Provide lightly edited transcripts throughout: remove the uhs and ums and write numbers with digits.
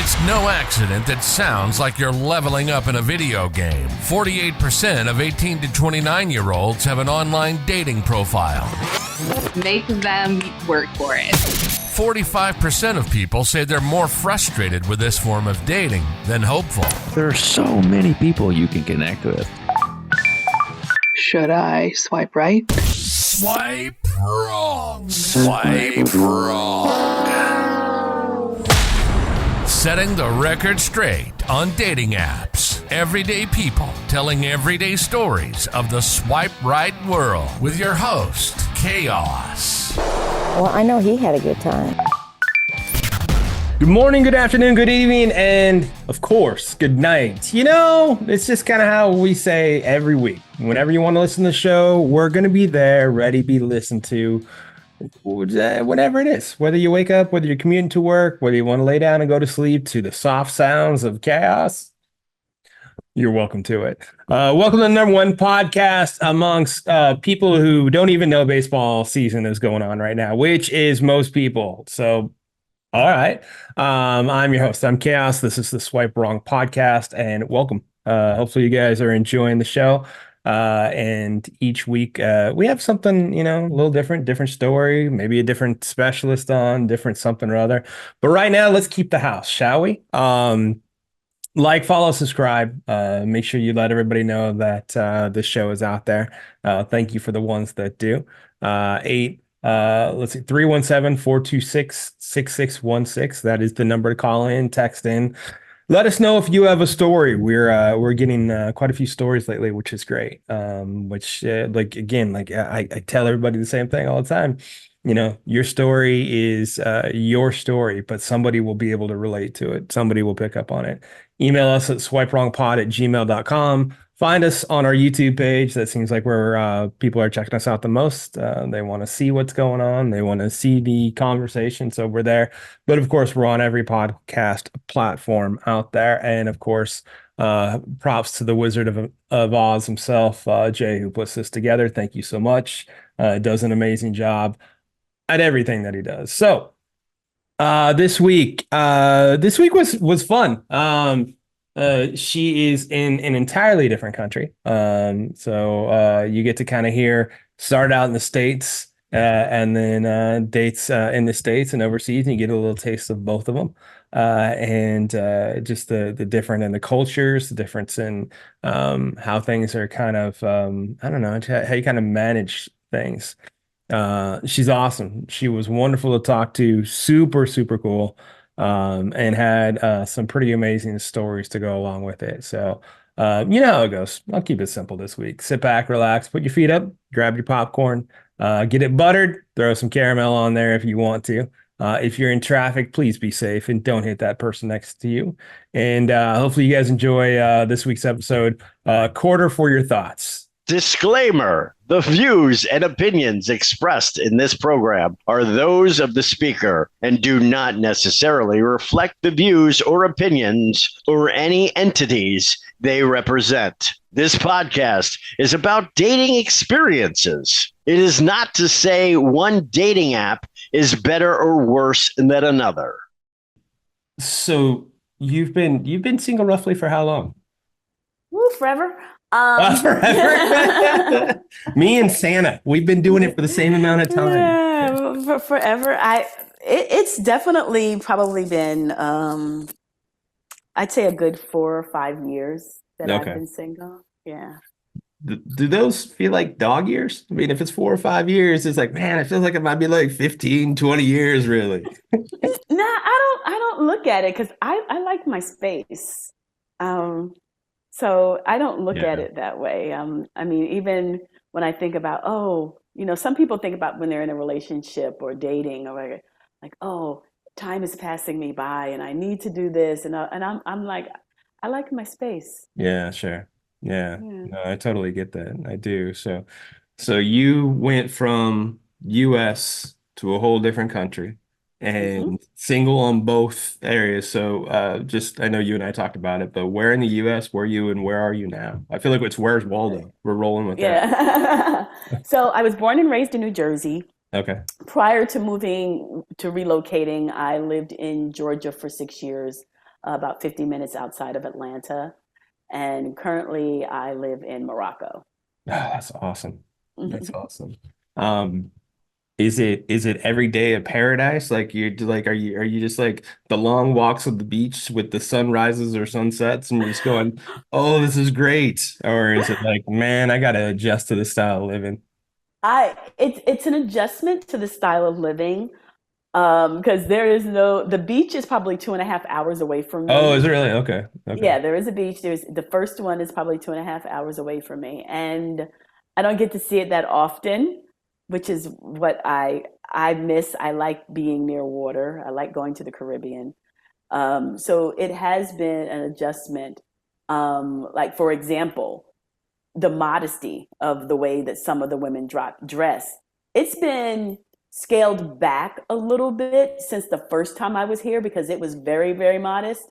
It's no accident that sounds like you're leveling up in a video game. 48% of 18 to 29-year-olds have an online dating profile. Make them work for it. 45% of people say they're more frustrated with this form of dating than hopeful. There are so many people you can connect with. Should I swipe right? Swipe wrong. Swipe wrong. Setting the record straight on dating apps. Everyday people telling everyday stories of the swipe right world with your host, Koss. Well, I know he had a good time. Good morning, good afternoon, good evening, and of course, good night. You know, it's just kind of how we say every week. Whenever you want to listen to the show, we're going to be there, ready to be listened to, whatever it is. Whether you wake up, whether you're commuting to work, whether you want to lay down and go to sleep to the soft sounds of chaos, you're welcome to it. Welcome to the number one podcast amongst people who don't even know baseball season is going on right now, which is most people. So, all right. I'm your host. I'm Koss. This is the Swipe Wrong podcast, and welcome. Hopefully you guys are enjoying the show. And each week we have something, a little different story, maybe a different specialist on, different something or other. But right now, let's keep the house, shall we? Like, follow, subscribe. Make sure you let everybody know that this show is out there. Thank you for the ones that do. 317-426-6616. That is the number to call in, text in. Let us know if you have a story. We're getting quite a few stories lately, which is great. I tell everybody the same thing all the time. Your story is your story, but somebody will be able to relate to it. Somebody will pick up on it. Email us at swipewrongpod@gmail.com. Find us on our YouTube page. That seems like where people are checking us out the most. They want to see what's going on. They want to see the conversation. So we're there. But of course, we're on every podcast platform out there. And of course, props to the Wizard of Oz himself, Jay, who puts this together. Thank you so much. Does an amazing job at everything that he does. So this week was fun. She is in an entirely different country. So you get to kind of start out in the States and then dates in the States and overseas, and you get a little taste of both of them. And just the different in the cultures, the difference in how things are kind of, I don't know, how you kind of manage things. She's awesome. She was wonderful to talk to, super, super cool. And had some pretty amazing stories to go along with it. So, you know how it goes. I'll keep it simple this week. Sit back, relax, put your feet up, grab your popcorn, get it buttered, throw some caramel on there if you want to. If you're in traffic, please be safe and don't hit that person next to you. And hopefully you guys enjoy this week's episode. Quarter for your thoughts. Disclaimer: the views and opinions expressed in this program are those of the speaker and do not necessarily reflect the views or opinions or any entities they represent. This podcast is about dating experiences. It is not to say one dating app is better or worse than another. So you've been single roughly for how long? Woo, forever. Forever. Me and Santa, we've been doing it for the same amount of time. Yeah, forever. It's definitely probably been, I'd say a good 4 or 5 years that I've been single. Yeah. Do those feel like dog years? I mean, if it's 4 or 5 years, it's like, man, it feels like it might be like 15, 20 years, really. No, I don't look at it because I like my space. So I don't look at it that way. I mean, even when I think about, some people think about when they're in a relationship or dating or like, oh, time is passing me by and I need to do this. And I'm like, I like my space. Yeah, sure. Yeah. No, I totally get that. I do. So you went from US to a whole different country and single on both areas. So I know you and I talked about it, but where in the US were you and where are you now? I feel like it's Where's Waldo? We're rolling with that. So I was born and raised in New Jersey. Okay. Prior to relocating, I lived in Georgia for 6 years. about 50 minutes outside of Atlanta. And currently I live in Morocco. Oh, that's awesome. That's awesome. Um, is it every day a paradise? Like are you just like the long walks of the beach with the sunrises or sunsets and you're just going, oh, this is great? Or is it like, man, I gotta adjust to this style of living? It's an adjustment to the style of living. Because the beach is probably 2.5 hours away from Oh, me. is it really? Okay. Okay. Yeah, there is a beach. There's the first one is probably 2.5 hours away from me, and I don't get to see it that often, which is what I miss. I like being near water. I like going to the Caribbean. So it has been an adjustment. Like for example, the modesty of the way that some of the women dress. It's been scaled back a little bit since the first time I was here because it was very, very modest.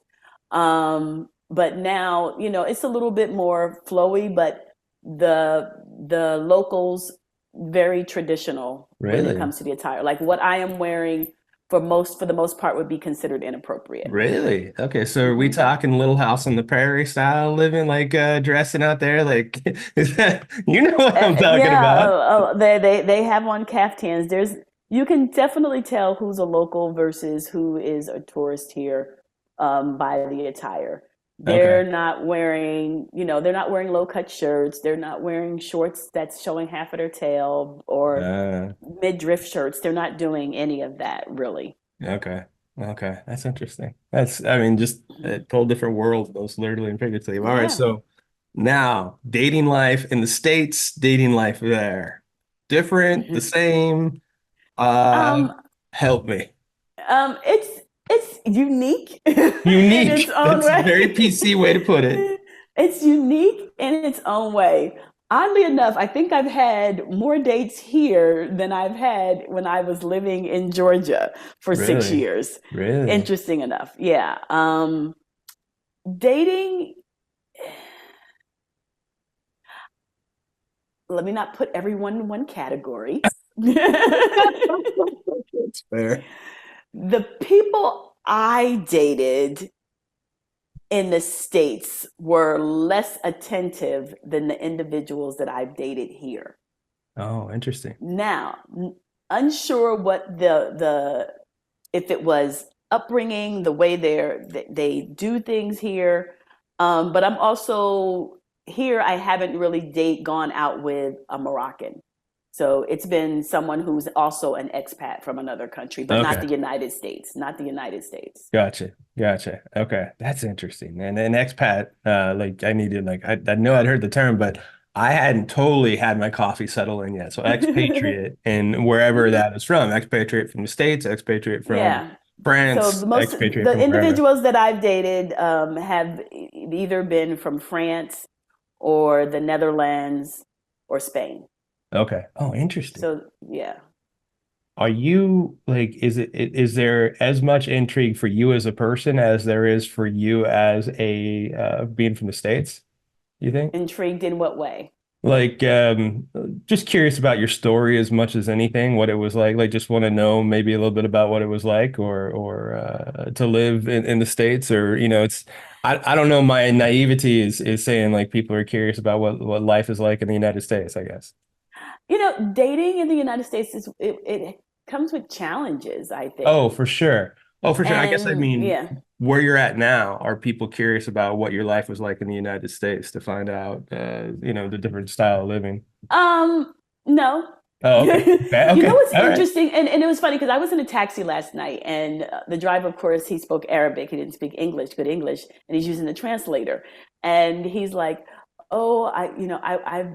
But now, it's a little bit more flowy, but the locals very traditional when it Really? comes to the attire. Like what I am wearing for the most part would be considered inappropriate. Really? Okay, so are we hmm talking Little House on the Prairie style living, like dressing out there? Like, is that you know what I'm talking Yeah, about? they have on caftans. You can definitely tell who's a local versus who is a tourist here, by the attire. Okay. They're not wearing low cut shirts. They're not wearing shorts that's showing half of their tail or Uh, midriff shirts. They're not doing any of that really. okay. Okay. That's interesting. I mean, just a whole different world, both literally and figuratively. All right. Yeah. So now dating life in the States, dating life there. Different, the same. Uh, Um, Help me. it's unique in its Unique. own That's a very way. PC way to put it. It's unique in its own way. Oddly enough, I think I've had more dates here than I've had when I was living in Georgia for six Really? years. Really? Interesting enough. Yeah. Dating, let me not put everyone in one category. That's fair. The people I dated in the States were less attentive than the individuals that I've dated here. Oh, interesting. Now, unsure what if it was upbringing, the way they do things here. But I'm also here. I haven't really gone out with a Moroccan. So it's been someone who's also an expat from another country, but not Okay. the United States, not the United States. Gotcha. Gotcha. Okay. That's interesting. And an expat, like I needed I know I'd heard the term, but I hadn't totally had my coffee settle in yet. So expatriate and wherever that is from, expatriate from the States, expatriate from Yeah. So France, expatriate the from wherever. individuals that I've dated have either been from France or the Netherlands or Spain. Okay. Oh, interesting. So yeah. Are you like, is there as much intrigue for you as a person as there is for you as a being from the States, you think? Intrigued in what way? Like, just curious about your story as much as anything, what it was like. Like, just want to know maybe a little bit about what it was like, or to live in the States, or it's. I don't know. My naivety is saying like people are curious about what life is like in the United States, I guess. Dating in the United States it comes with challenges, I Oh, think. for sure. Oh, for sure. I guess I And mean, yeah. where you're at now, are people curious about what your life was like in the United States to find out, the different style of living? No. Oh, okay. Okay. Okay. What's All right. interesting, and it was funny because I was in a taxi last night, and the driver, of course, he spoke Arabic. He didn't speak English, good English, and he's using the translator. And he's like, "Oh, I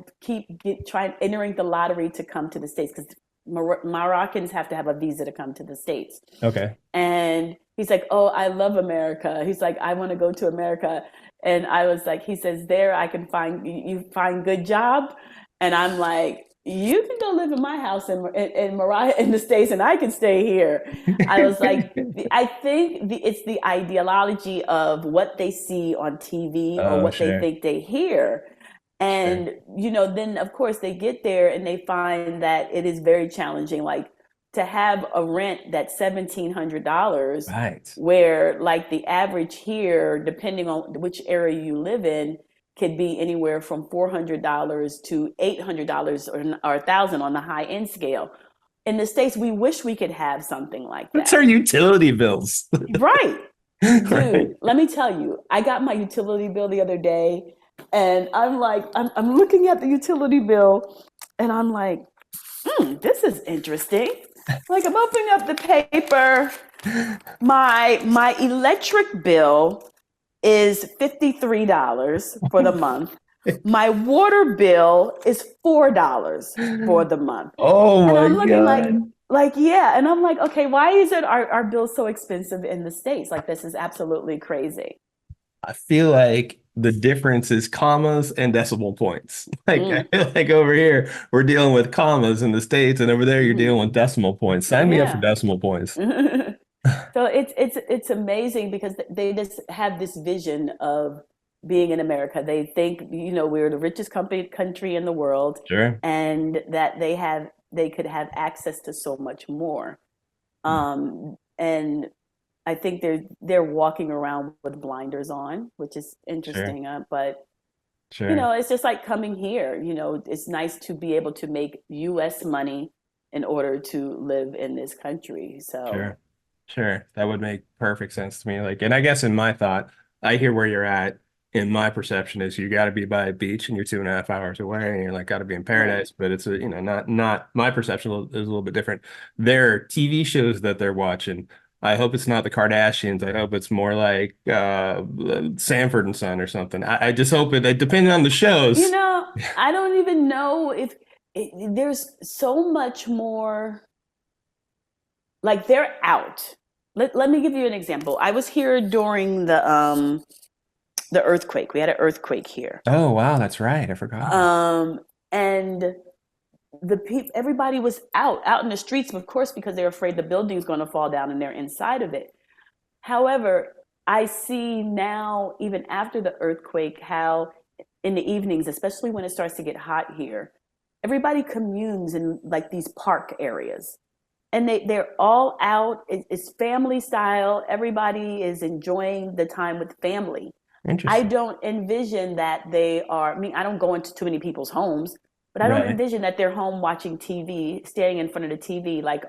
trying entering the lottery to come to the States because Moroccans have to have a visa to come to the States." Okay. And he's like, "Oh, I love America." He's like, "I want to go to America." And I was like, he says, "There I can find you find good job." And I'm like, "You can go live in my house in Mariah in the States and I can stay here." I was like, I think it's the ideology of what they see on TV or Oh, what they sure. think they hear. Sure. And, then of course they get there and they find that it is very challenging. Like to have a rent that's $1,700, Right. where like the average here, depending on which area you live in, could be anywhere from $400 to $800 or $1,000 on the high end scale. In the States, we wish we could have something like What's that. our utility bills? Right. Dude, Right. let me tell you, I got my utility bill the other day, and I'm like, I'm looking at the utility bill, and I'm like, this is interesting. Like, I'm opening up the paper. My electric bill is $53 for the month. My water bill is $4 for the month. Oh And my I'm looking God. yeah. And I'm like, okay, why is it our bills so expensive in the States? Like, this is absolutely crazy. I feel like the difference is commas and decimal points. Like I feel like over here we're dealing with commas in the States, and over there you're dealing with decimal points. Sign me up for Yeah. decimal points. So it's amazing because they just have this vision of being in America. They think, we're the richest country in the world, Sure. and that they could have access to so much more. And I think they're walking around with blinders on, which is interesting. But Sure. it's just like coming here. It's nice to be able to make U.S. money in order to live in this country. So Sure. Sure. That would make perfect sense to me. Like, and I guess in my thought, I hear where you're at. In my perception is you got to be by a beach and you're 2.5 hours away and you're like got to be in paradise, but it's not my perception is a little bit different. Their TV shows that they're watching, I hope it's not the Kardashians. I hope it's more like Sanford and Son or something. I just hope it depending on the shows. I don't even know if there's so much more. Like, they're out. Let me give you an example. I was here during the earthquake. We had an earthquake here. Oh wow, that's right. I forgot. And everybody was out in the streets, of course, because they're afraid the building's going to fall down and they're inside of it. However, I see now, even after the earthquake, how in the evenings, especially when it starts to get hot here, everybody communes in like these park areas. And they're all out. It's family style. Everybody is enjoying the time with family. I Interesting. don't envision that they are. I mean, I don't go into too many people's homes, but I don't Right. envision that they're home watching TV, standing in front of the TV like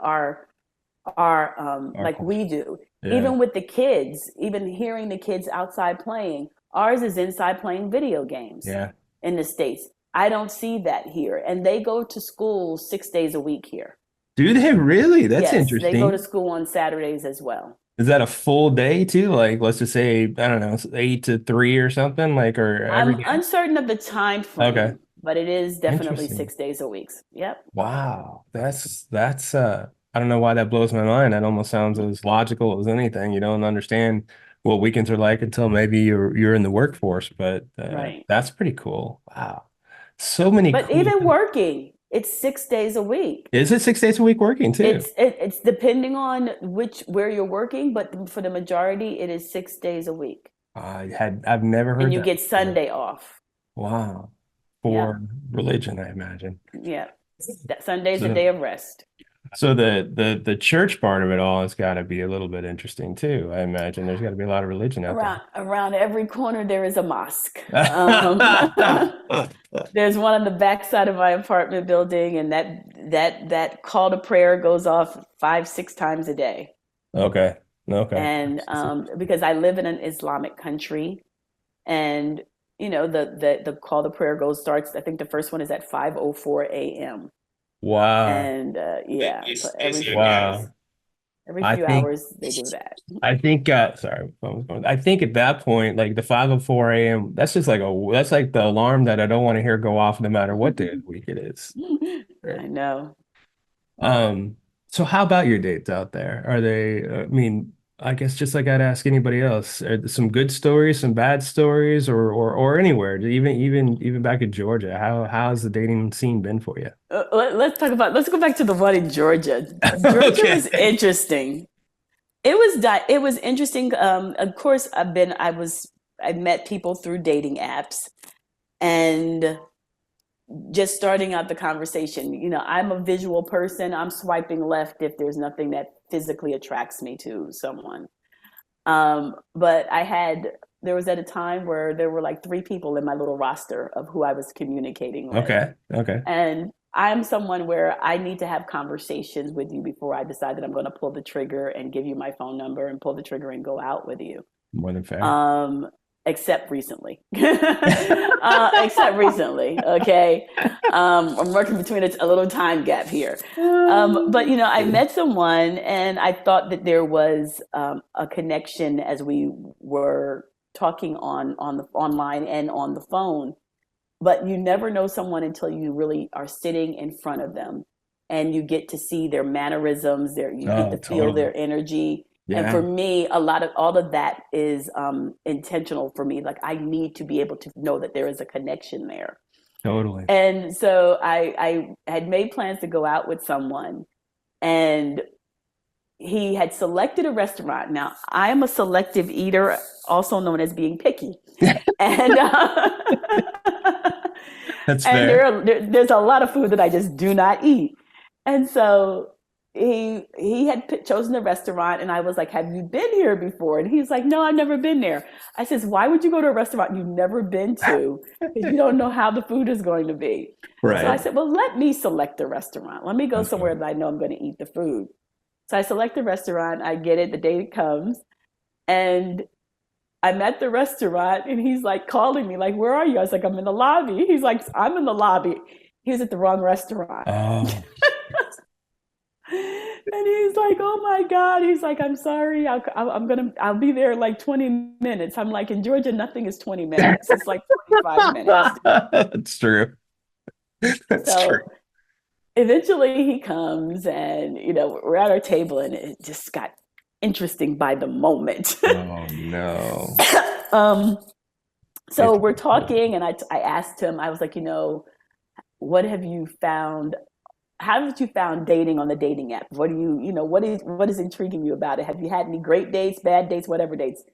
like we do. Yeah. Even with the kids, even hearing the kids outside playing, ours is inside playing video games. Yeah. In the States, I don't see that here, and they go to school 6 days a week here. Do they really? That's Yes, interesting. they go to school on Saturdays as well. Is that a full day too? Like, let's just say, I don't know, 8 to 3 or something, like, or every I'm day? uncertain of the time frame, Okay. but it is definitely Interesting. 6 days a week. Yep. Wow. That's I don't know why that blows my mind. That almost sounds as logical as anything. You don't understand what weekends are like until maybe you're in the workforce, but Right. that's pretty cool. Wow. So many But cool even things. working, it's 6 days a week. Is it 6 days a week working too? It's depending on where you're working, but for the majority, it is 6 days a week. I've never heard And you that get before. Sunday off. Wow. Yeah. For religion, I imagine. Yeah. That Sunday's a So- day of rest. So the church part of it all has got to be a little bit interesting too. I imagine there's got to be a lot of religion out Around every corner, there is a mosque. there. There's one on the backside of my apartment building, and that call to prayer goes off 5-6 times a day. Okay. And because I live in an Islamic country, and the call to prayer starts. I think the first one is at 5:04 a.m. Wow. And so every few I think- hours they do that. I think sorry, phone was going. I think at that point, like the 5:04 a.m., that's just like that's like the alarm that I don't want to hear go off no matter what day of the week it is. I know. So how about your dates out there? Are they, I mean, I guess just like I'd ask anybody else, are there some good stories, some bad stories, or anywhere, even back in Georgia? How's the dating scene been for you? Let's go back to the one in Georgia. Georgia Okay. was interesting. It was interesting. Of course, I met people through dating apps, and just starting out the conversation. You know, I'm a visual person. I'm swiping left if there's nothing that physically attracts me to someone. But there was at a time where there were like 3 people in my little roster of who I was communicating with. Okay. And I'm someone where I need to have conversations with you before I decide that I'm going to pull the trigger and give you my phone number and pull the trigger and go out with you. More than fair. Except recently. Okay. I'm working between a little time gap here. But, you know, I met someone and I thought that there was a connection as we were talking online and on the phone. But you never know someone until you really are sitting in front of them and you get to see their mannerisms, you get to feel their energy. Yeah. And for me, all of that is intentional for me. Like, I need to be able to know that there is a connection there. Totally. And so I had made plans to go out with someone, and he had selected a restaurant. Now, I am a selective eater, also known as being picky. And that's fair. And there's a lot of food that I just do not eat. And so he had chosen a restaurant, and I was like, have you been here before? And he's like, no, I've never been there. I says, why would you go to a restaurant you've never been to if you don't know how the food is going to be? Right. So I said, well, let me select the restaurant. Let me go somewhere that I know I'm going to eat the food. So I select the restaurant, I get it, the day comes, and I'm at the restaurant, and he's like calling me, like, where are you? I was like, I'm in the lobby. He's like, I'm in the lobby. He was at the wrong restaurant. Oh. And he's like, oh my God. He's like, I'm sorry. I'll be there in like 20 minutes. I'm like, in Georgia, nothing is 20 minutes. It's like 45 minutes. That's true. That's true. Eventually he comes, and, you know, we're at our table, and it just got interesting by the moment. Oh no. So we're talking, and I asked him, I was like, you know, what have you found? How have you found dating on the dating app? What is intriguing you about it? Have you had any great dates, bad dates, whatever dates?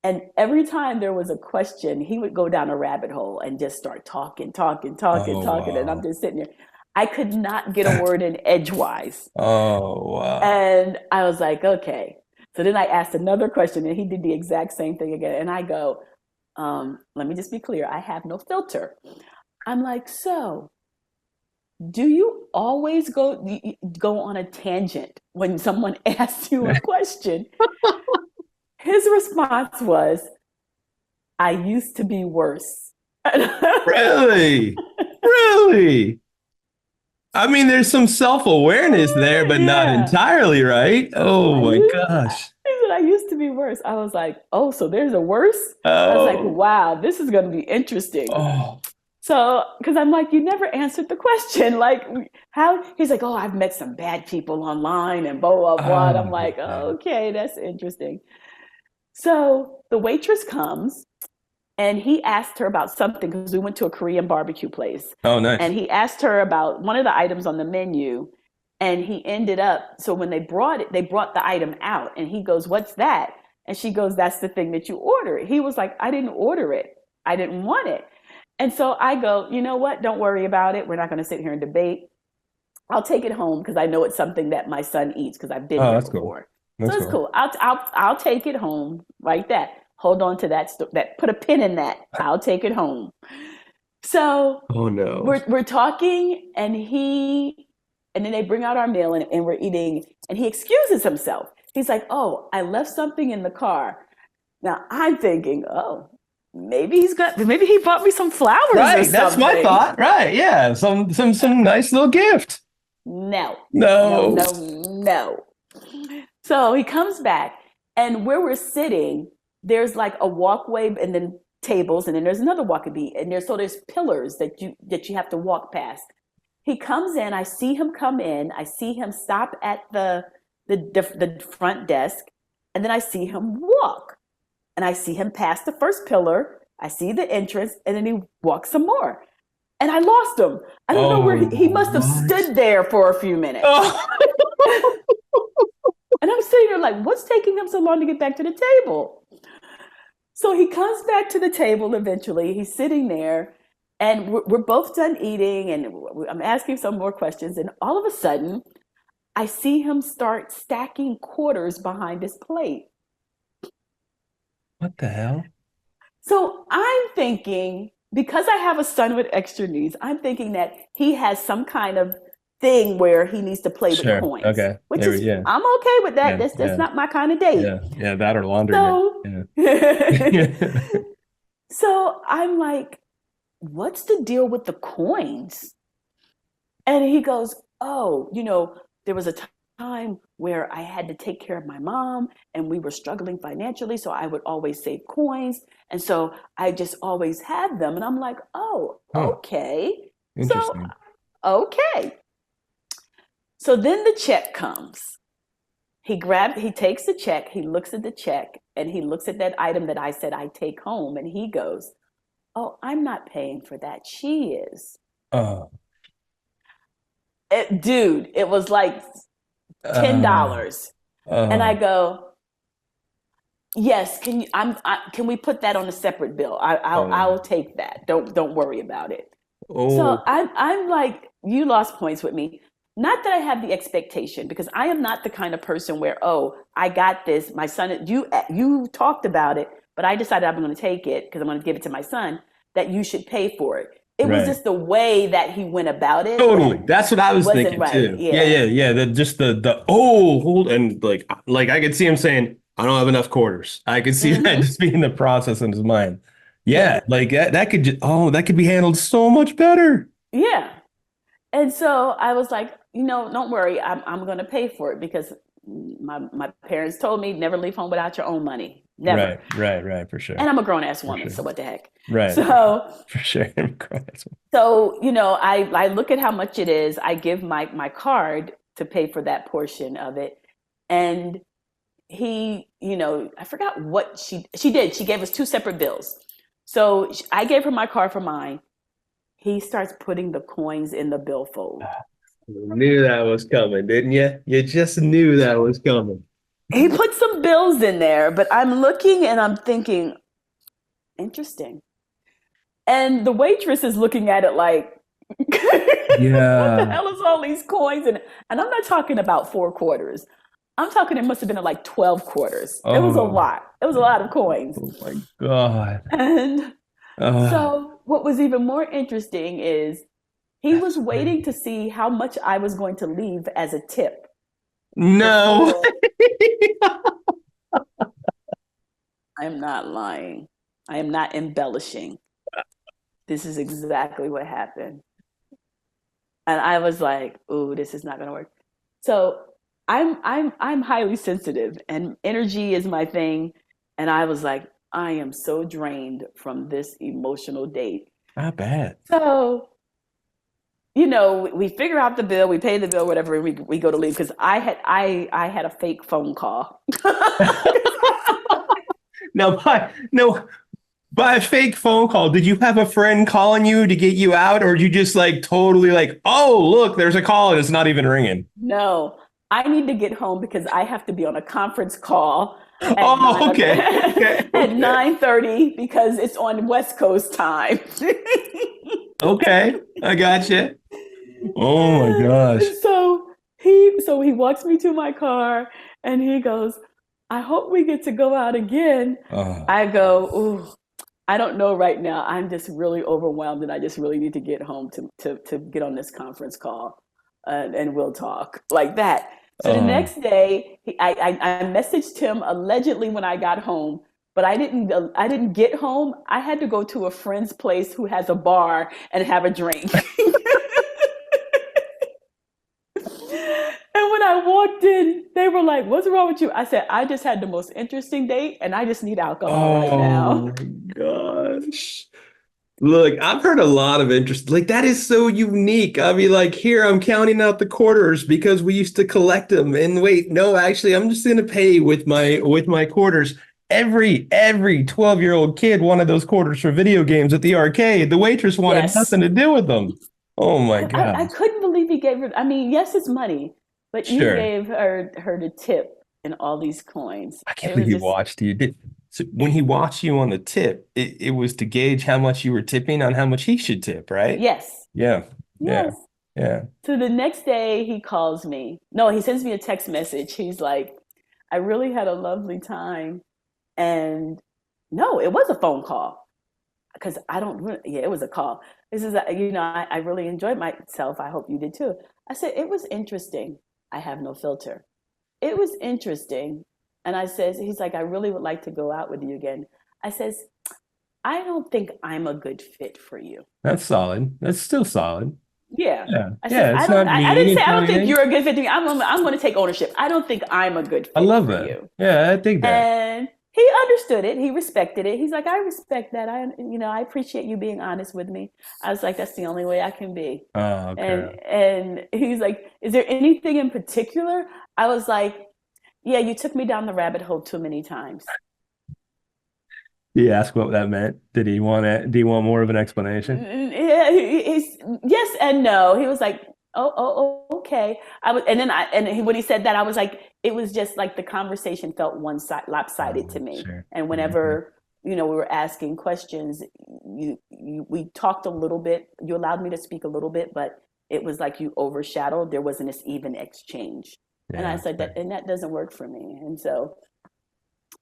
And every time there was a question, he would go down a rabbit hole and just start talking. Wow. And I'm just sitting there. I could not get a word in edgewise. Oh, wow. And I was like, okay. So then I asked another question, and he did the exact same thing again. And I go, let me just be clear. I have no filter. I'm like, so do you always go on a tangent when someone asks you a question? His response was, I used to be worse. Really? Really? I mean, there's some self-awareness there, but not entirely, right? Oh my gosh. He said, I used to be worse. I was like, oh, so there's a worse? I was like, wow, this is going to be interesting. Oh. So, because I'm like, you never answered the question. Like, how? He's like, oh, I've met some bad people online and blah, blah, blah. And I'm like, oh, okay, that's interesting. So the waitress comes, and he asked her about something, because we went to a Korean barbecue place. Oh, nice. And he asked her about one of the items on the menu, and he ended up, so when they brought it, they brought the item out, and he goes, what's that? And she goes, that's the thing that you ordered. He was like, I didn't order it. I didn't want it. And so I go, you know what? Don't worry about it. We're not going to sit here and debate. I'll take it home, because I know it's something that my son eats, because I've been there before. Cool. So it's cool. I'll take it home. Write that. Hold on to that. Put a pin in that. I'll take it home. So oh no, we're talking, and then they bring out our meal, and we're eating, and he excuses himself. He's like, oh, I left something in the car. Now I'm thinking, oh, maybe he bought me some flowers. Right, or something. That's my thought. Right, yeah, some nice little gift. No. No. So he comes back, and where we're sitting, there's like a walkway, and then tables, and then there's another walkway, and there's pillars that you have to walk past. He comes in, I see him come in, I see him stop at the front desk, and then I see him walk, and I see him pass the first pillar, I see the entrance, and then he walks some more, and I lost him. I don't know where he must have stood there for a few minutes. And I'm sitting there like, what's taking him so long to get back to the table? So he comes back to the table eventually. He's sitting there, And we're both done eating, and I'm asking some more questions. And all of a sudden, I see him start stacking quarters behind his plate. What the hell? So I'm thinking, because I have a son with extra needs, I'm thinking that he has some kind of thing where he needs to play with coins. Okay. Which is, I'm okay with that. That's not my kind of date. Yeah, that or laundry. So, so I'm like, what's the deal with the coins? And he goes, oh, there was a time where I had to take care of my mom and we were struggling financially. So I would always save coins. And so I just always had them. And I'm like, oh, okay. Interesting. So, okay. So then the check comes. He takes the check, he looks at the check, and he looks at that item that I said I take home, and he goes, oh, I'm not paying for that. She is. Dude, it was like $10. And I go, yes, can we put that on a separate bill? I'll take that. Don't worry about it. So I'm like, you lost points with me. Not that I have the expectation, because I am not the kind of person where, oh, I got this. My son, you talked about it, but I decided I'm going to take it because I'm going to give it to my son, that you should pay for it. It was just the way that he went about it. Totally. That's what I was thinking too. Yeah. Hold, and like I could see him saying, I don't have enough quarters. I could see that just being the process in his mind. Yeah. Like that could be handled so much better. Yeah. And so I was like, don't worry, I'm going to pay for it, because my parents told me never leave home without your own money. Never. Right, for sure. And I'm a grown ass woman, so what the heck? Right. So for sure, I'm a grown ass woman. So I look at how much it is. I give my card to pay for that portion of it, and he, I forgot what she did. She gave us 2 separate bills. So I gave her my card for mine. He starts putting the coins in the billfold. You knew that was coming, didn't you? You just knew that was coming. He put some bills in there, but I'm looking and I'm thinking, interesting. And the waitress is looking at it like, yeah, what the hell is all these coins? And I'm not talking about 4 quarters. I'm talking, it must have been like 12 quarters. It was a lot. It was a lot of coins. Oh my God. And so what was even more interesting is he was waiting to see how much I was going to leave as a tip. No. I am not lying. I am not embellishing. This is exactly what happened. And I was like, ooh, this is not going to work. So I'm highly sensitive, and energy is my thing. And I was like, I am so drained from this emotional date. Not bad. So, we figure out the bill, we pay the bill, whatever, and we go to leave, because I had a fake phone call. By a fake phone call, did you have a friend calling you to get you out, or did you just totally oh, look, there's a call and it's not even ringing? No, I need to get home because I have to be on a conference call. At 9:30 because it's on West Coast time. Okay, I gotcha. Oh my gosh. So he walks me to my car and he goes, I hope we get to go out again. I go, ooh, I don't know right now. I'm just really overwhelmed and I just really need to get home to get on this conference call and we'll talk like that. So the next day, I messaged him allegedly when I got home, but I didn't get home. I had to go to a friend's place who has a bar and have a drink. And when I walked in, they were like, what's wrong with you? I said, I just had the most interesting date and I just need alcohol right now. Oh my gosh. Look, I've heard a lot of interest. That is so unique. I mean, here I'm counting out the quarters because we used to collect them. And wait, no, actually, I'm just going to pay with my quarters. Every 12-year-old kid wanted those quarters for video games at the arcade. The waitress wanted nothing to do with them. Oh my God. I couldn't believe he gave her. I mean, yes, it's money, but you gave her the tip and all these coins. I can't believe he watched you. So when he watched you on the tip, it was to gauge how much you were tipping on how much he should tip, right? Yes. Yeah. Yeah. Yes. Yeah. So the next day he calls me. No, he sends me a text message. He's like, I really had a lovely time. And no, it was a phone call because yeah, it was a call. This is, I really enjoyed myself. I hope you did too. I said, it was interesting. I have no filter. It was interesting. And he's like, I really would like to go out with you again. I says, I don't think I'm a good fit for you. That's solid. That's still solid. Yeah. Yeah. I Yeah. said, It's not I didn't say, I don't think mean. you're a good fit for me. I'm going to take ownership. I don't think I'm a good fit I love for that. you. Yeah, I think that. And he understood it. He respected it. He's like, I respect that. I appreciate you being honest with me. I was like, that's the only way I can be. Oh, okay. And he's like, is there anything in particular? I was like, yeah, you took me down the rabbit hole too many times. Did he ask what that meant? Did he want more of an explanation? Yeah, he's yes and no. He was like, oh, okay. When he said that, I was like, it was just like the conversation felt lopsided to me. Sure. And whenever we were asking questions, we talked a little bit. You allowed me to speak a little bit, but it was like you overshadowed. There wasn't this even exchange. And I said that doesn't work for me. And so,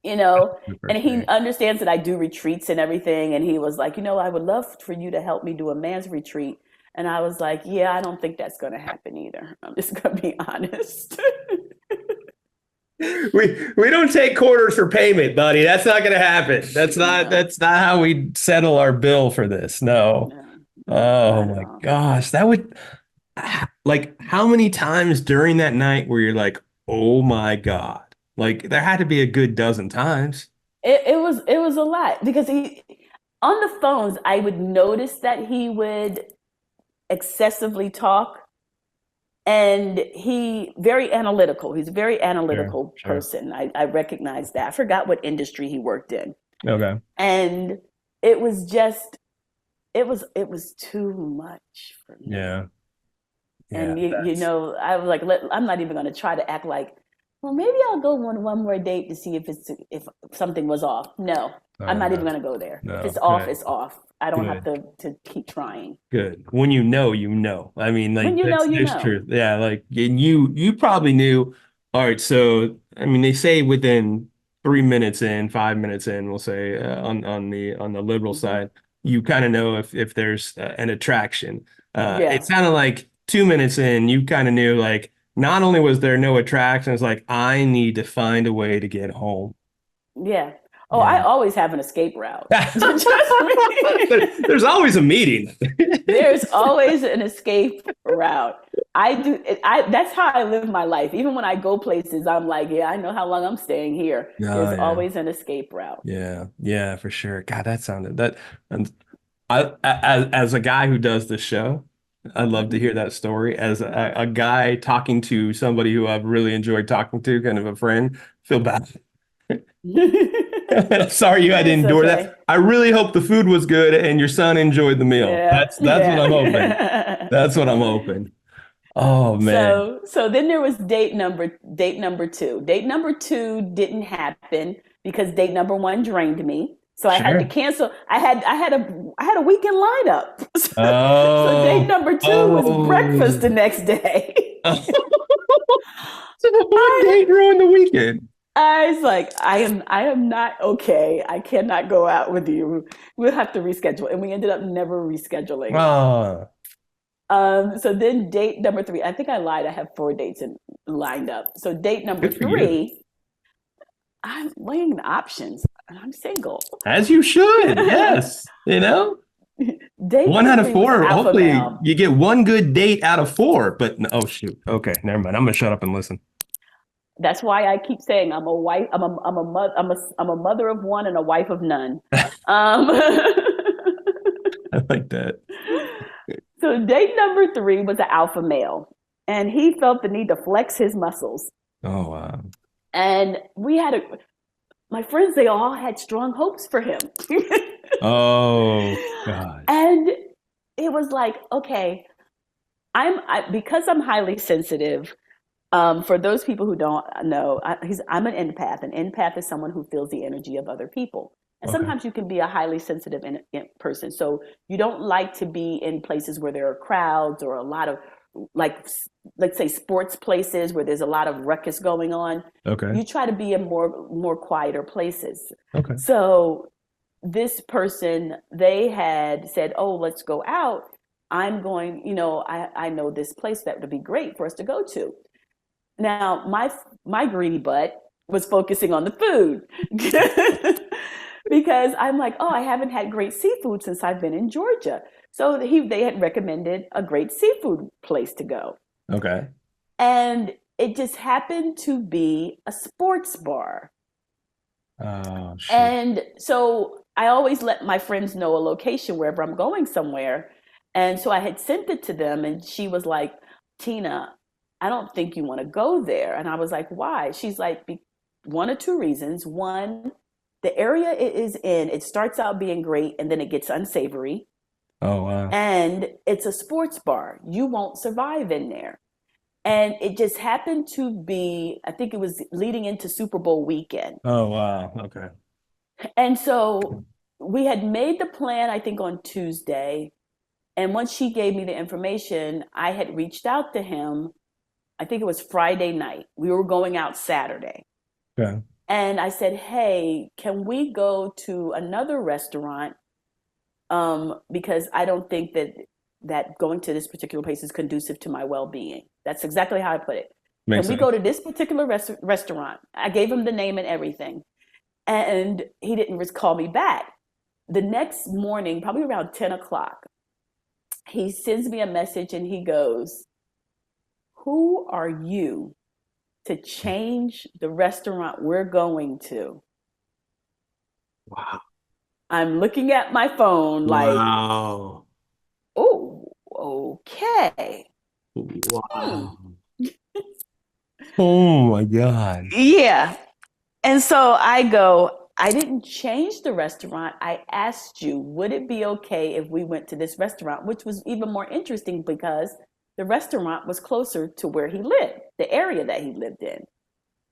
and he understands that I do retreats and everything. And he was like, I would love for you to help me do a man's retreat. And I was like, yeah, I don't think that's going to happen either. I'm just going to be honest. We don't take quarters for payment, buddy. That's not going to happen. That's not how we settle our bill for this. No. Oh my gosh. That would, like, how many times during that night where you're like, oh my God, like there had to be a good dozen times. It was a lot because on the phones, I would notice that he would excessively talk, and he's a very analytical person. I recognize that. I forgot what industry he worked in. Okay. And it was too much for me. Yeah. And I was like, I'm not even going to try to act like, well, maybe I'll go one more date to see if something was off. No, I'm not even going to go there. No, if it's off, it's off. I don't have to keep trying. Good. When you know, I mean, like, when you know. truth. Yeah, like you probably knew. All right, so I mean, they say within 3 minutes in, 5 minutes in, we'll say on the liberal side, you kind of know if there's an attraction. It sounded like 2 minutes in, you kind of knew, like, not only was there no attraction, it's like, I need to find a way to get home. Yeah. Oh, yeah. I always have an escape route. There's always a meeting. There's always an escape route. That's how I live my life. Even when I go places, I'm like, yeah, I know how long I'm staying here. There's always an escape route. Yeah. Yeah, for sure. God, that sounded that. And as a guy who does this show, I'd love to hear that story. As a guy talking to somebody who I've really enjoyed talking to, kind of a friend, feel bad. Sorry you had to endure that. I really hope the food was good and your son enjoyed the meal. Yeah. That's what I'm hoping. That's what I'm hoping. Oh man. So then there was date number two. Date number two didn't happen because date number one drained me. So I had to cancel. I had a weekend lineup. So date number two was breakfast the next day. So the one date ruined the weekend. I was like, I am not okay. I cannot go out with you. We'll have to reschedule. And we ended up never rescheduling. So then date number three, I think I lied. I have 4 dates lined up. So date number three, I'm weighing the options. I'm single. As you should. Yes. Date 1 out of 4. Hopefully you get one good date out of 4. But oh shoot. Okay, never mind. I'm gonna shut up and listen. That's why I keep saying I'm a wife. I'm a mother of one and a wife of none. I like that. So date number 3 was an alpha male, and he felt the need to flex his muscles. Oh wow! And my friends, they all had strong hopes for him. Oh God! And it was like, okay, because I'm highly sensitive. For those people who don't know, I'm an empath. An empath is someone who feels the energy of other people. And sometimes you can be a highly sensitive person. So you don't like to be in places where there are crowds or a lot of, like, let's say sports places where there's a lot of ruckus going on. Okay. You try to be in more quieter places. Okay. So this person, they had said, oh, let's go out. I'm going, I know this place that would be great for us to go to. Now, my greedy butt was focusing on the food because I'm like, oh, I haven't had great seafood since I've been in Georgia. So they had recommended a great seafood place to go. Okay. And it just happened to be a sports bar. Oh, shit. And so I always let my friends know a location wherever I'm going somewhere. And so I had sent it to them, and she was like, Tina, I don't think you want to go there. And I was like, why? She's like, one or two reasons. One, the area it is in, it starts out being great and then it gets unsavory. Oh, wow. And it's a sports bar. You won't survive in there. And it just happened to be, I think it was leading into Super Bowl weekend. Oh, wow. Okay. And so we had made the plan, I think, on Tuesday. And once she gave me the information, I had reached out to him. I think it was Friday night. We were going out Saturday. Okay. And I said, hey, can we go to another restaurant? Because I don't think that going to this particular place is conducive to my well-being. That's exactly how I put it. Makes Can we sense. go to this particular restaurant? I gave him the name and everything. And he didn't call me back. The next morning, probably around 10 o'clock, he sends me a message and he goes, who are you to change the restaurant we're going to? Wow. I'm looking at my phone like, wow. oh, okay. Wow. Oh my God. Yeah. And so I go, I didn't change the restaurant. I asked you, would it be okay if we went to this restaurant, which was even more interesting because the restaurant was closer to where he lived, the area that he lived in.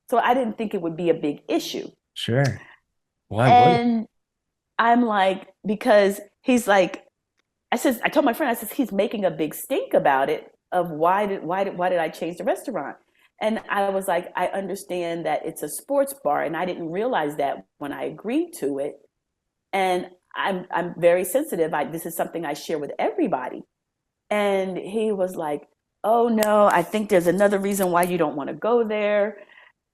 So I didn't think it would be a big issue. Sure. Why would it? And I'm like, because he's like, I told my friend, he's making a big stink about it of why did I change the restaurant? And I was like, I understand that it's a sports bar, and I didn't realize that when I agreed to it. And I'm very sensitive. This is something I share with everybody. And he was like, oh no, I think there's another reason why you don't want to go there.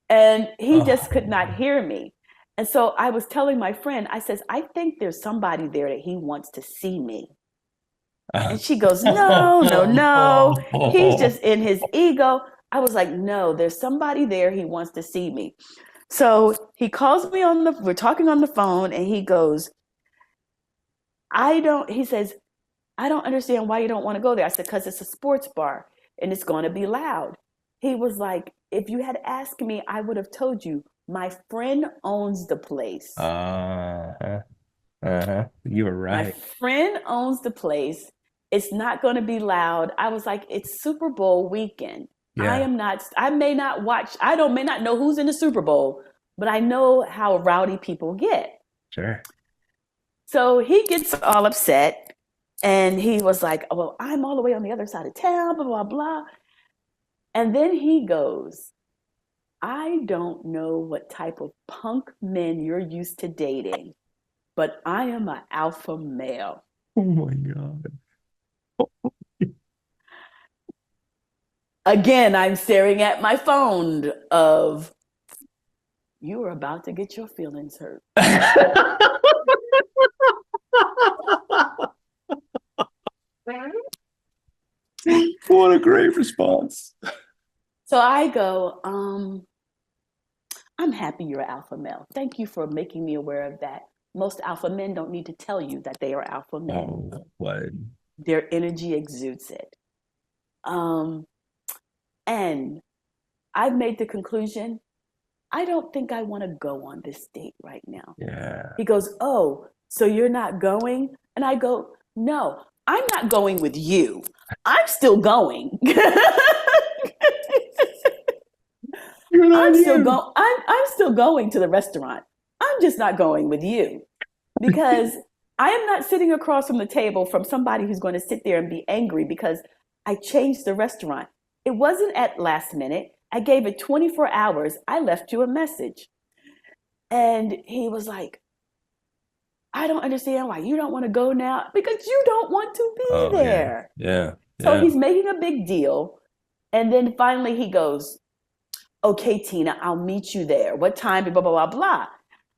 And he just could not hear me. And so I was telling my friend, I says, I think there's somebody there that he wants to see me. And she goes, no. He's just in his ego. I was like, no, there's somebody there. He wants to see me. So he calls me we're talking on the phone, and he goes, he says, I don't understand why you don't want to go there. I said, because it's a sports bar and it's going to be loud. He was like, if you had asked me, I would have told you. My friend owns the place. You were right. My friend owns the place. It's not going to be loud. I was like, it's Super Bowl weekend. Yeah. I may not know who's in the Super Bowl, but I know how rowdy people get. Sure. So he gets all upset, and he was like, oh, well, I'm all the way on the other side of town, blah, blah, blah. And then he goes, I don't know what type of punk men you're used to dating, but I am an alpha male. Oh my God. Again, I'm staring at my phone of, you are about to get your feelings hurt. What a great response. So I go, I'm happy you're an alpha male. Thank you for making me aware of that. Most alpha men don't need to tell you that they are alpha men. Oh, what? Their energy exudes it. And I've made the conclusion, I don't think I want to go on this date right now. Yeah. He goes, oh, so you're not going? And I go, no, I'm not going with you. I'm still going. I'm still going to the restaurant. I'm just not going with you because I am not sitting across from the table from somebody who's going to sit there and be angry because I changed the restaurant. It wasn't at last minute. I gave it 24 hours. I left you a message. And he was like, I don't understand why you don't want to go now because you don't want to be there. Yeah. So he's making a big deal. And then finally he goes, okay, Tina, I'll meet you there. What time? Blah, blah, blah, blah.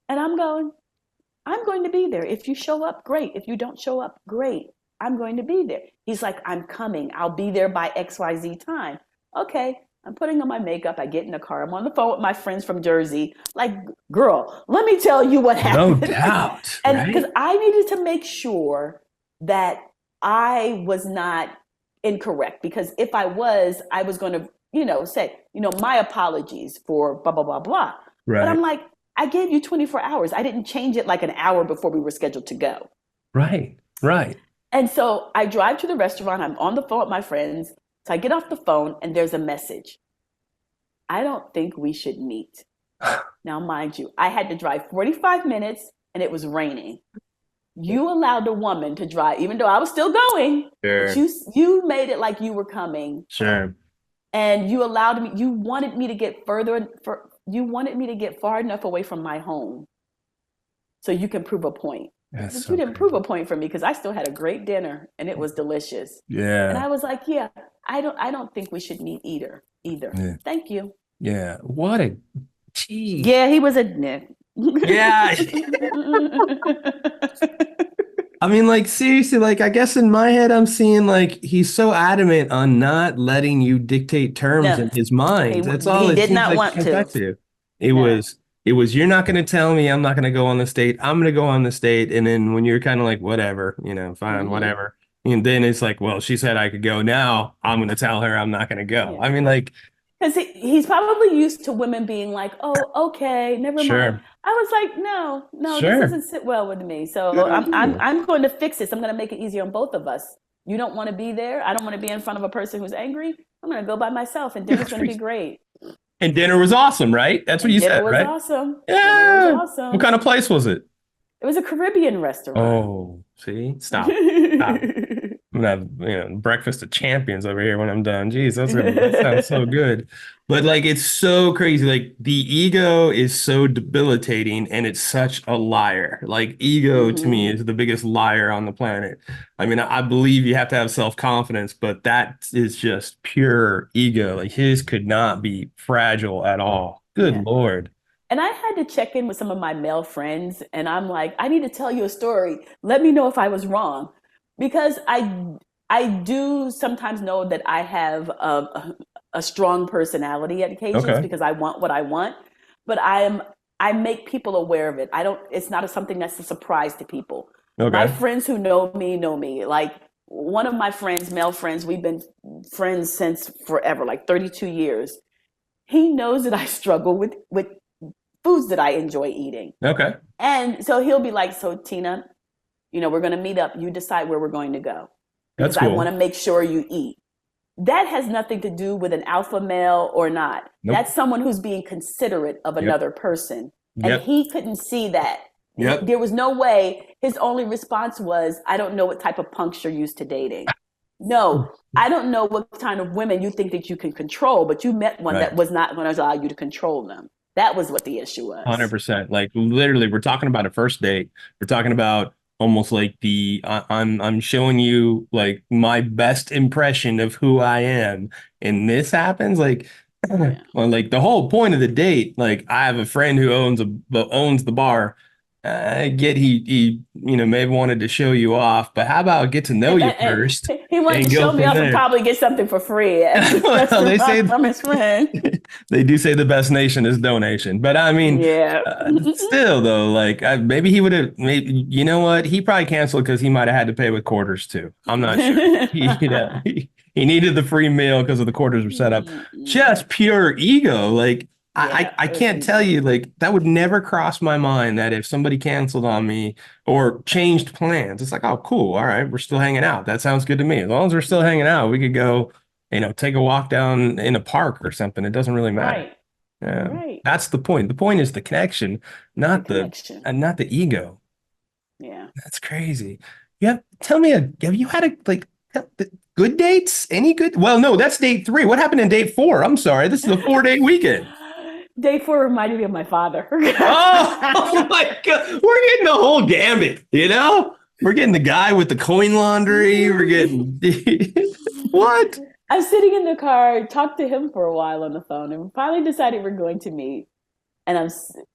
And I'm going to be there. If you show up, great. If you don't show up, great. I'm going to be there. He's like, I'm coming. I'll be there by XYZ time. Okay. I'm putting on my makeup. I get in the car. I'm on the phone with my friends from Jersey. Like, girl, let me tell you what happened. No doubt. And because I needed to make sure that I was not incorrect. Because if I was going to, say, my apologies for blah, blah, blah, blah. Right. But I'm like, I gave you 24 hours. I didn't change it like an hour before we were scheduled to go. Right. And so I drive to the restaurant. I'm on the phone with my friends. So I get off the phone and there's a message. I don't think we should meet. Now, mind you, I had to drive 45 minutes and it was raining. You allowed the woman to drive, even though I was still going. Sure. You made it like you were coming. Sure. And you allowed me, you wanted me to get far enough away from my home so you can prove a point. But you didn't prove a point for me because I still had a great dinner and it was delicious. Yeah. And I was like, yeah, I don't think we should meet either. Yeah. Thank you. Yeah. What a geez. Yeah, he was a Nick. Yeah. I mean, like, seriously, like, I guess in my head, I'm seeing, like, he's so adamant on not letting you dictate terms in his mind. That's all he it did seems not like want it comes to. back to. It was, you're not going to tell me I'm not going to go on this date. I'm going to go on this date. And then when you're kind of like, whatever, fine, whatever. And then it's like, well, she said I could go. Now I'm going to tell her I'm not going to go. Yeah. I mean, like. Because he's probably used to women being like, oh, okay, never mind. I was like, no, this doesn't sit well with me. So I'm going to fix this. I'm going to make it easier on both of us. You don't want to be there. I don't want to be in front of a person who's angry. I'm going to go by myself and dinner's going to be great. And dinner was awesome, right? That's what you said, right? Dinner was awesome. Yeah. Dinner was awesome. What kind of place was it? It was a Caribbean restaurant. Oh, see? Stop. I'm gonna have breakfast of champions over here when I'm done. Jeez, that sounds so good. But like, it's so crazy. Like, the ego is so debilitating and it's such a liar. Like, ego to me is the biggest liar on the planet. I mean, I believe you have to have self-confidence, but that is just pure ego. Like, his could not be fragile at all. Good Lord. And I had to check in with some of my male friends and I'm like, I need to tell you a story. Let me know if I was wrong. Because I do sometimes know that I have a strong personality at occasions because I want what I want, but I make people aware of it. It's not something that's a surprise to people. Okay. My friends who know me. Like, one of my friends, male friends, we've been friends since forever, like 32 years. He knows that I struggle with foods that I enjoy eating. Okay. And so he'll be like, so Tina, we're going to meet up. You decide where we're going to go. Because I want to make sure you eat. That has nothing to do with an alpha male or not. Nope. That's someone who's being considerate of another person. And he couldn't see that. There was no way. His only response was, I don't know what type of punks you're used to dating. No, I don't know what kind of women you think that you can control, but you met one that was not going to allow you to control them. That was what the issue was. 100%. Like, literally, we're talking about a first date. We're talking about almost like I'm showing you like my best impression of who I am, and this happens. Like, well, like the whole point of the date. Like, I have a friend who owns the bar. I get he maybe wanted to show you off, but how about get to know you first? He wanted to show me off and probably get something for free. Well, they say from his friend. They do say the best nation is donation, but I mean, still though, like maybe he would have. Maybe you know what? He probably canceled because he might have had to pay with quarters too. I'm not sure. He needed the free meal because of the quarters were set up. Just pure ego, like. I can't tell you, like, that would never cross my mind that if somebody canceled on me or changed plans, it's like, oh, cool. All right. We're still hanging out. That sounds good to me. As long as we're still hanging out, we could go, take a walk down in a park or something. It doesn't really matter. Right. That's the point. The point is the connection, The not connection. not the ego. Yeah. That's crazy. Yeah, tell me, have you had good dates? Any good? Well, no, that's date 3. What happened in date 4? I'm sorry. This is a 4-day weekend. Day 4 reminded me of my father. Oh my God. We're getting the whole gambit, you know? We're getting the guy with the coin laundry. We're getting what? I'm sitting in the car, talked to him for a while on the phone, and finally decided we're going to meet. And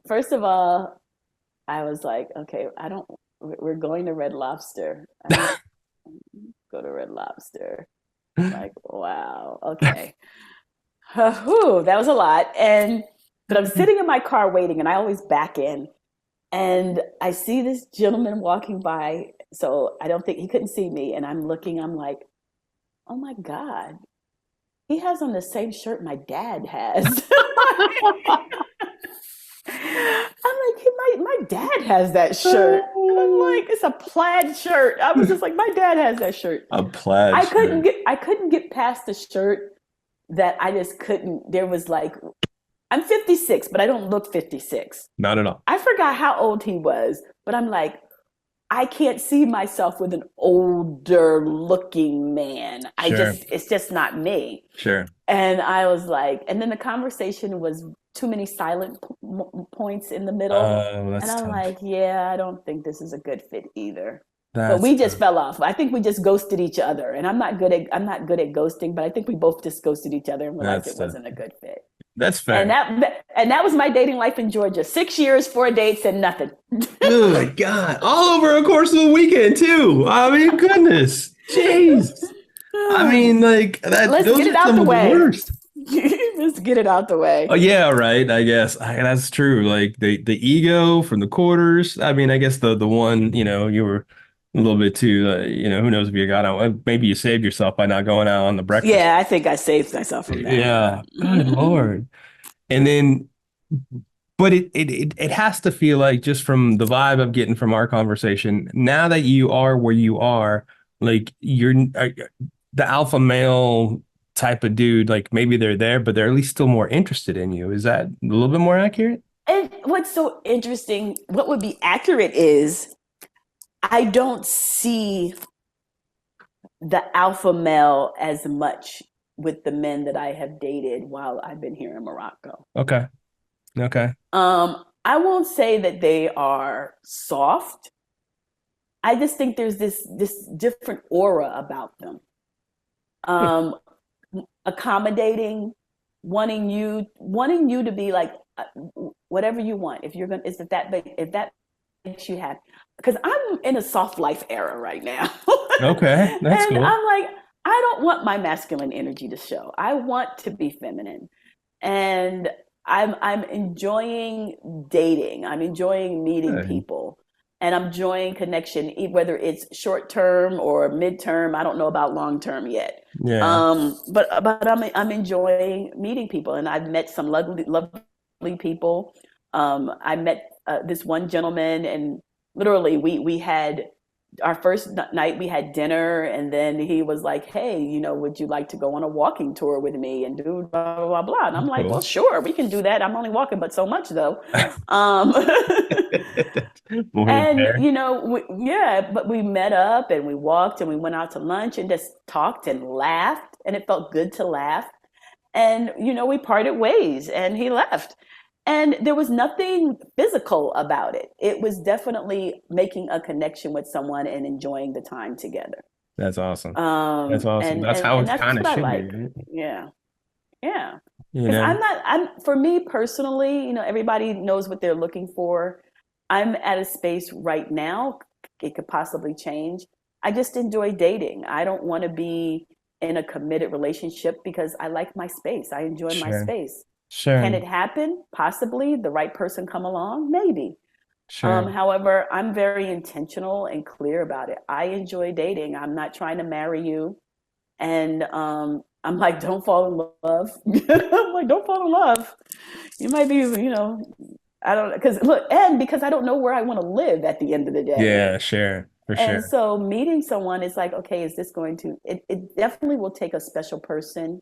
first of all, I was like, okay, we're going to Red Lobster. I don't go to Red Lobster. Like, wow, okay. Whew, that was a lot. But I'm sitting in my car waiting, and I always back in. And I see this gentleman walking by. So I don't think he couldn't see me. And I'm looking, I'm like, oh my God, he has on the same shirt my dad has. I'm like, my dad has that shirt. And I'm like, it's a plaid shirt. I was just like, my dad has that shirt. A plaid I shirt. couldn't get past the shirt that I just couldn't. There was like, I'm 56, but I don't look 56. Not at all. I forgot how old he was, but I'm like, I can't see myself with an older looking man. Sure. It's just not me. Sure. And I was like, and then the conversation was too many silent points in the middle. Oh, that's and I'm tough. like, yeah, I don't think this is a good fit either. That's but we just tough. fell off. I think we just ghosted each other. And I'm not good at ghosting, but I think we both just ghosted each other and realized That's it wasn't a good fit. That's fair. And that was my dating life in Georgia. 6 years, 4 dates, and nothing. Oh my God. All over a course of a weekend too. I mean, goodness. Jeez. I mean, like that. Let's Those get it are out some the of the way. worst. Let's get it out the way. Oh yeah, right. I guess that's true. Like the ego from the quarters. I mean, I guess the one, you were a little bit too, who knows if you got out. Maybe you saved yourself by not going out on the breakfast. Yeah, I think I saved myself from that. Yeah. Good Lord. And then, but it has to feel like, just from the vibe I'm getting from our conversation, now that you are where you are, like you're the alpha male type of dude, like maybe they're there, but they're at least still more interested in you. Is that a little bit more accurate? And what's so interesting, what would be accurate is I don't see the alpha male as much with the men that I have dated while I've been here in Morocco. Okay. I won't say that they are soft. I just think there's this different aura about them. Accommodating, wanting you to be like whatever you want. If that makes you happy, because I'm in a soft life era right now. Okay, that's and cool. I'm like, I don't want my masculine energy to show. I want to be feminine, and I'm enjoying dating. I'm enjoying meeting people. And I'm enjoying connection, whether it's short term or midterm. I don't know about long term yet. Yeah. But I'm enjoying meeting people, and I've met some lovely people. I met this one gentleman, and literally we had our first night. We had dinner, and then he was like, "Hey, would you like to go on a walking tour with me and do blah blah blah blah?" And I'm like, "Well, sure, we can do that. I'm only walking, but so much though." And but we met up and we walked and we went out to lunch and just talked and laughed, and it felt good to laugh. And we parted ways, and he left. And there was nothing physical about it. It was definitely making a connection with someone and enjoying the time together. That's awesome. That's awesome. That's how it kind of should be. Right? Yeah. Yeah. Because for me personally, everybody knows what they're looking for. I'm at a space right now, it could possibly change. I just enjoy dating. I don't want to be in a committed relationship because I like my space. I enjoy my space. Sure. Can it happen? Possibly. The right person come along? Maybe. Sure. However, I'm very intentional and clear about it. I enjoy dating. I'm not trying to marry you. And I'm like, don't fall in love. I'm like, don't fall in love. You might be, I don't know. Because I don't know where I want to live at the end of the day. Yeah, sure. For sure. And so meeting someone is like, okay, is this going to, it definitely will take a special person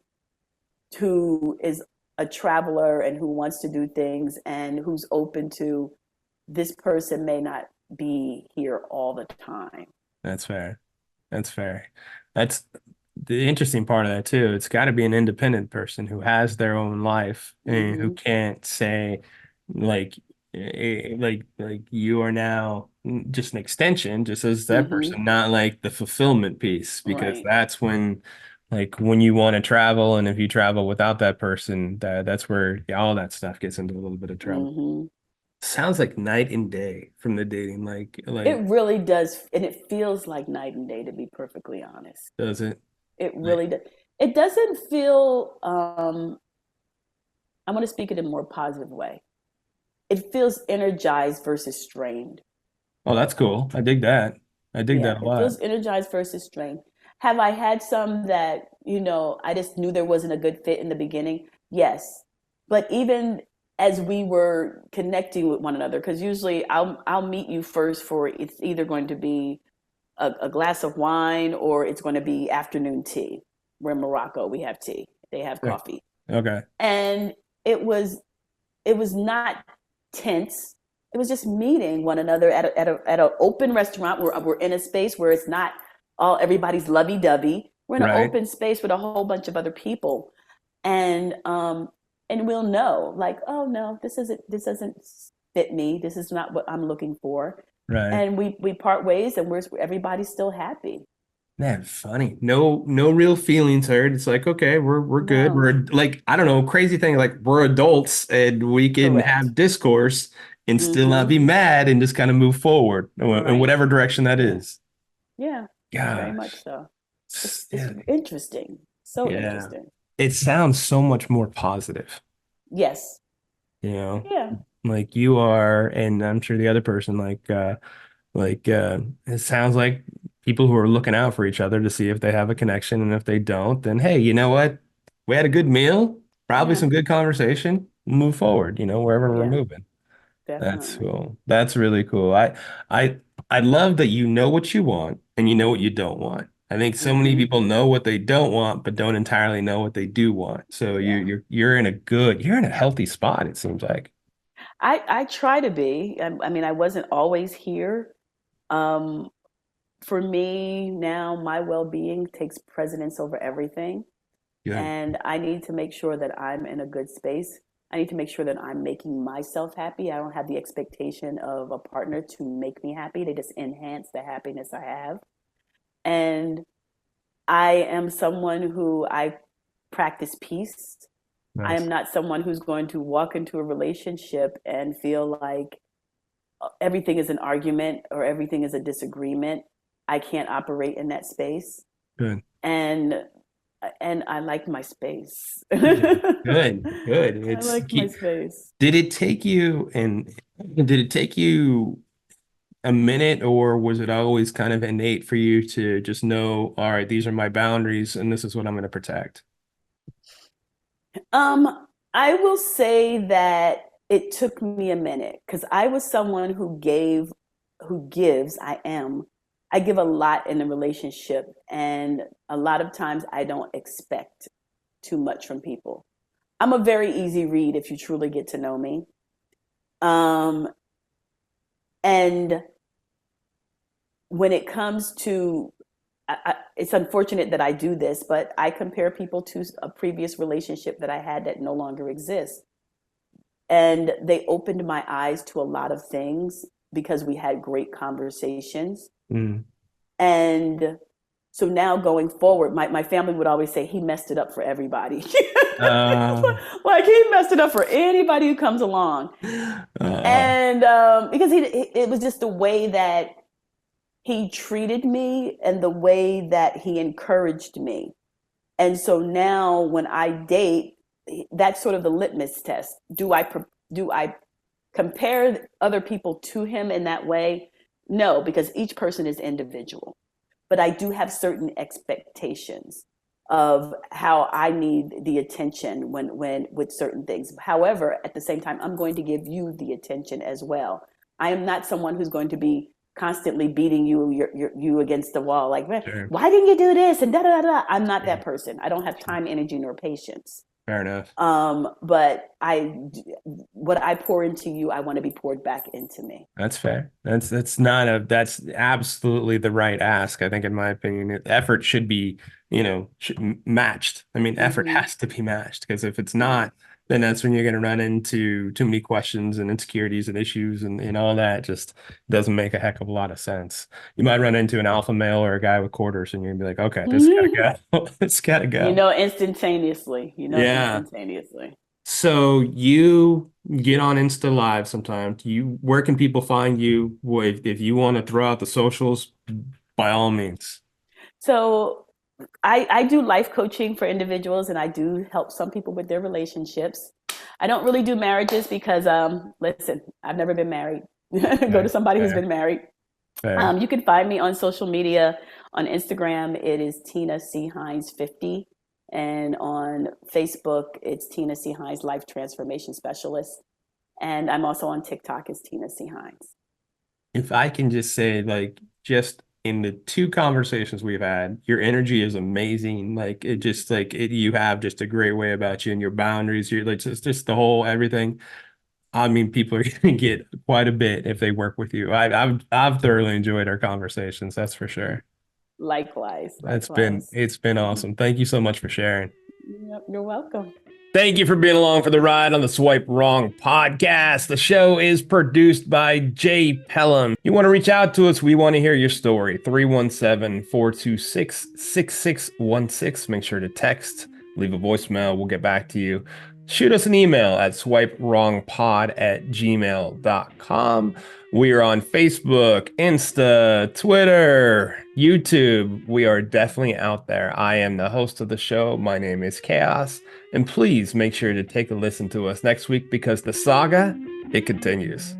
who is a traveler and who wants to do things and who's open to this person may not be here all the time. That's fair. That's fair. That's the interesting part of that too. It's got to be an independent person who has their own life and who Mm-hmm. can't say like like you are now just an extension, just as that Mm-hmm. person, not like the fulfillment piece, because Right. that's when like when you want to travel and if you travel without that person, that's where all that stuff gets into a little bit of trouble. Mm-hmm. Sounds like night and day from the dating, It like really does, and it feels like night and day, to be perfectly honest. does it? It Like, really does. It doesn't feel, I want to speak it in a more positive way. It feels energized versus strained. oh, that's cool. I dig that. I dig Yeah, that a it lot. feels energized versus strained. Have I had some that, I just knew there wasn't a good fit in the beginning? Yes. But even as we were connecting with one another, because usually I'll meet you first for it's either going to be a glass of wine or it's going to be afternoon tea. We're in Morocco, we have tea. They have Yeah. coffee. Okay. And it was not tense. It was just meeting one another at an open restaurant where we're in a space where it's not all everybody's lovey dovey. We're in an Right. open space with a whole bunch of other people, and we'll know like, oh no, this doesn't fit me. This is not what I'm looking for, Right. and we part ways, and everybody's still happy. Man, funny. No real feelings hurt. It's like, okay, we're good. No, We're like, I don't know, crazy thing, like we're adults and we can correct. have discourse and still not Mm-hmm. be mad and just kind of move forward in Right. whatever direction that Yeah. is. Yeah. Very much Gosh. so. It's Yeah. interesting. So Yeah. interesting. It sounds so much more positive, Yes. you know, Yeah. like you are, and I'm sure the other person, it sounds like people who are looking out for each other to see if they have a connection, and if they don't, then hey, you know what? We had a good meal, probably Yeah. some good conversation. Move forward, wherever we're Yeah. moving. That's Definitely. cool. That's really cool. I I love that you know what you want and you know what you don't want. I think so many Mm-hmm. people know what they don't want, but don't entirely know what they do want. So Yeah. you're in a healthy spot, it seems like. I try to be. I mean, I wasn't always here. Um, for me now, my well-being takes precedence over everything. Good. And I need to make sure that I'm in a good space. I need to make sure that I'm making myself happy. I don't have the expectation of a partner to make me happy. They just enhance the happiness I have. And I am someone who I practice peace. I am Nice. not someone who's going to walk into a relationship and feel like everything is an argument or everything is a disagreement. I can't operate in that space. Good. And I like my space. Yeah. Good. Good. I like my space. Did it take you a minute, or was it always kind of innate for you to just know, all right, these are my boundaries and this is what I'm going to protect? I will say that it took me a minute because I was someone who gives. I give a lot in a relationship, and a lot of times I don't expect too much from people. I'm a very easy read if you truly get to know me. Um, and when it comes to it's unfortunate that I do this, but I compare people to a previous relationship that I had that no longer exists. And they opened my eyes to a lot of things because we had great conversations. Mm. And so now going forward, my family would always say he messed it up for everybody. Uh, Like he messed it up for anybody who comes along. uh, And because it was just the way that he treated me and the way that he encouraged me. And so now when I date, that's sort of the litmus test. Do I compare other people to him in that way? No, because each person is individual. But I do have certain expectations of how I need the attention when with certain things. However, at the same time, I'm going to give you the attention as well. I am not someone who's going to be constantly beating you against the wall like, sure. why didn't you do this and da da da. I'm not Sure. that person. I don't have time, energy, nor patience. Fair enough. But what I pour into you, I want to be poured back into me. That's fair. That's absolutely the right ask. I think, in my opinion, effort should be, matched. I mean, effort Mm-hmm. has to be matched, because if it's not, then that's when you're going to run into too many questions and insecurities and issues, and all that just doesn't make a heck of a lot of sense. You might run into an alpha male or a guy with quarters, and you're gonna be like, okay, this gotta go. This gotta go. Instantaneously. Yeah. Instantaneously. So you get on Insta Live sometimes. Where can people find you? If you want to throw out the socials, by all means. So I do life coaching for individuals, and I do help some people with their relationships. I don't really do marriages because, listen, I've never been married. Go to somebody who's been married. Fair. You can find me on social media. On Instagram, it is Tina C. Hines 50. And on Facebook, it's Tina C. Hines Life Transformation Specialist. And I'm also on TikTok as Tina C. Hines. If I can just say, like, just in the two conversations we've had, your energy is amazing. Like, it just you have just a great way about you, and your boundaries. You're like just the whole everything. I mean, people are going to get quite a bit if they work with you. I've thoroughly enjoyed our conversations. That's for sure. Likewise. It's been awesome. Thank you so much for sharing. Yep, you're welcome. Thank you for being along for the ride on the Swipe Wrong podcast. The show is produced by Jay Pelham. You want to reach out to us? We want to hear your story. 317-426-6616. Make sure to text, leave a voicemail. We'll get back to you. Shoot us an email at swipewrongpod@gmail.com. We are on Facebook, Insta, Twitter, YouTube. We are definitely out there. I am the host of the show. My name is Koss. And please make sure to take a listen to us next week, because the saga, it continues.